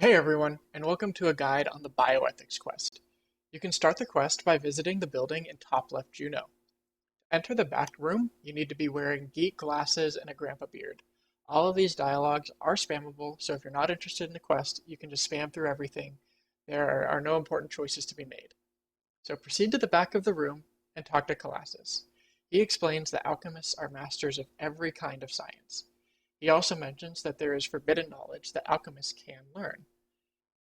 Hey everyone, and welcome to a guide on the bioethics quest. You can start the quest by visiting the building in top left Juno. To enter the back room, you need to be wearing geek glasses and a grandpa beard. All of these dialogues are spammable, so if you're not interested in the quest, you can just spam through everything. There are no important choices to be made. So proceed to the back of the room and talk to Colassis. He explains that alchemists are masters of every kind of science. He also mentions that there is forbidden knowledge that alchemists can learn.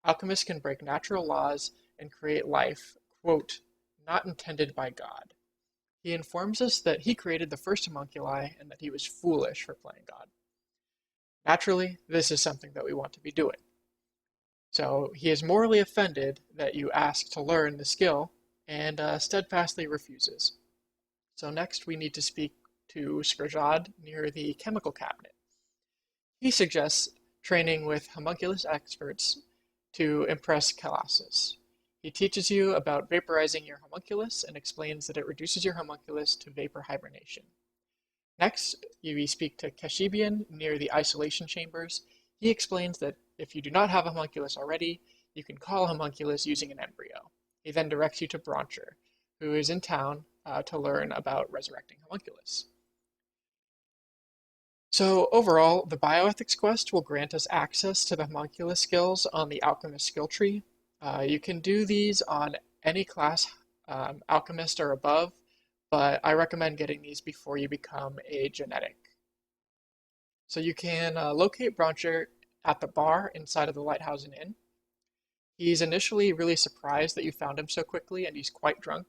Alchemists can break natural laws and create life, quote, not intended by God. He informs us that he created the first homunculi and that he was foolish for playing God. Naturally, this is something that we want to be doing. So he is morally offended that you ask to learn the skill and steadfastly refuses. So next we need to speak to Skrjad near the chemical cabinet. He suggests training with homunculus experts to impress Colassis. He teaches you about vaporizing your homunculus and explains that it reduces your homunculus to vapor hibernation. Next, you speak to Kashibian near the isolation chambers. He explains that if you do not have a homunculus already, you can call a homunculus using an embryo. He then directs you to Broncher, who is in town to learn about resurrecting homunculus. So overall, the bioethics quest will grant us access to the homunculus skills on the alchemist skill tree. You can do these on any class, alchemist or above, but I recommend getting these before you become a genetic. So you can locate Broncher at the bar inside of the Lighthousen Inn. He's initially really surprised that you found him so quickly, and he's quite drunk.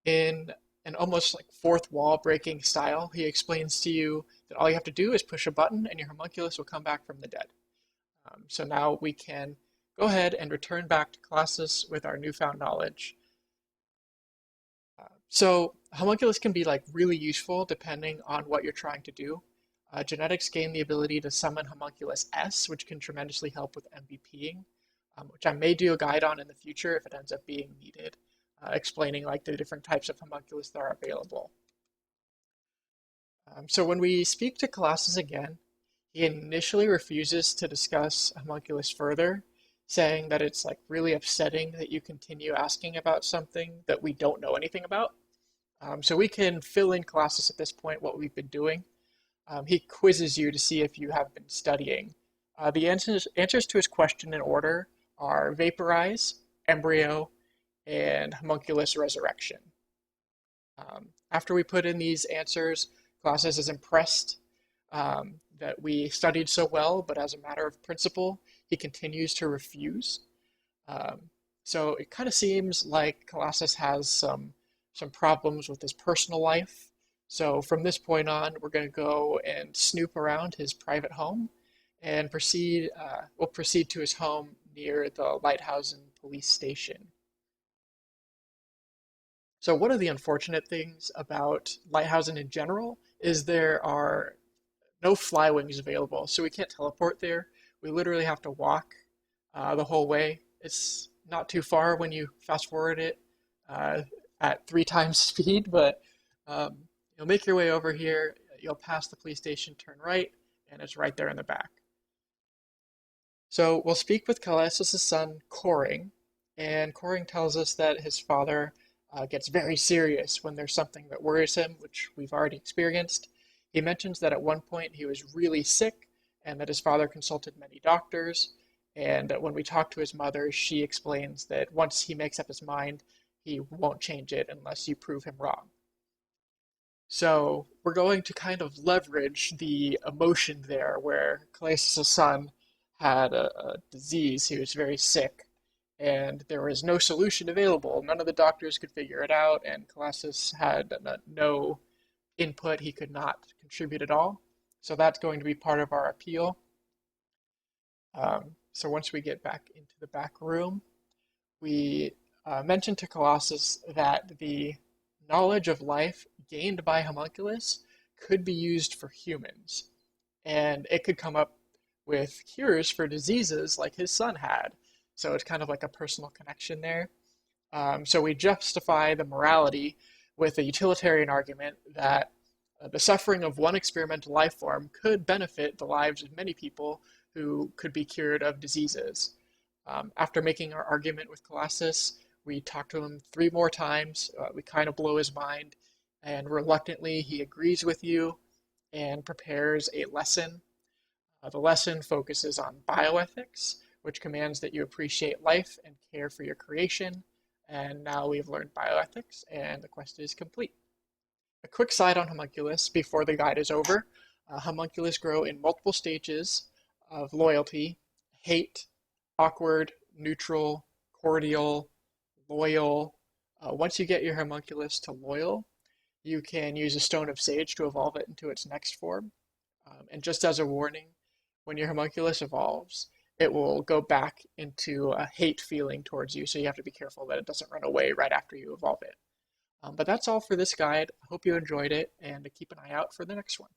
In an almost like fourth wall breaking style, he explains to you that all you have to do is push a button and your homunculus will come back from the dead. So now we can go ahead and return back to Colassis with our newfound knowledge. So homunculus can be like really useful depending on what you're trying to do. Genetics gain the ability to summon homunculus S, which can tremendously help with MVPing, which I may do a guide on in the future if it ends up being needed, explaining like the different types of homunculus that are available. So when we speak to Colassis again, he initially refuses to discuss homunculus further, saying that it's like really upsetting that you continue asking about something that we don't know anything about. So we can fill in Colassis at this point what we've been doing. He quizzes you to see if you have been studying. The answers to his question in order are vaporize, embryo, and homunculus resurrection. After we put in these answers, Colassis is impressed that we studied so well, but as a matter of principle, he continues to refuse. So it kind of seems like Colassis has some problems with his personal life. So from this point on, we're going to go and snoop around his private home and we'll proceed to his home near the Lighthousen police station. So one of the unfortunate things about Lighthousen in general is there are no fly wings available, so we can't teleport there. We literally have to walk the whole way. It's not too far when you fast forward it at 3 times speed, but you'll make your way over here. You'll pass the police station, turn right, and it's right there in the back. So we'll speak with Colassus' son, Coring, and Coring tells us that his father gets very serious when there's something that worries him, which we've already experienced. He mentions that at one point he was really sick and that his father consulted many doctors. And when we talk to his mother, she explains that once he makes up his mind, he won't change it unless you prove him wrong. So we're going to kind of leverage the emotion there where Colassus' son had a disease. He was very sick and there was no solution available. None of the doctors could figure it out, and Colassus had no input. He could not contribute at all. So that's going to be part of our appeal. So once we get back into the back room, we mentioned to Colassus that the knowledge of life gained by homunculus could be used for humans, and it could come up with cures for diseases like his son had. So it's kind of like a personal connection there. So we justify the morality with a utilitarian argument that the suffering of one experimental life form could benefit the lives of many people who could be cured of diseases. After making our argument with Colassis, we talk to him 3 more times. We kind of blow his mind, and reluctantly, he agrees with you and prepares a lesson. The lesson focuses on bioethics, which commands that you appreciate life and care for your creation. And now we've learned bioethics, and the quest is complete. A quick side on Homunculus before the guide is over. Homunculus grow in multiple stages of loyalty: hate, awkward, neutral, cordial, loyal. Once you get your Homunculus to loyal, you can use a Stone of Sage to evolve it into its next form. And just as a warning, when your Homunculus evolves, it will go back into a hate feeling towards you, so you have to be careful that it doesn't run away right after you evolve it. But that's all for this guide. I hope you enjoyed it, and keep an eye out for the next one.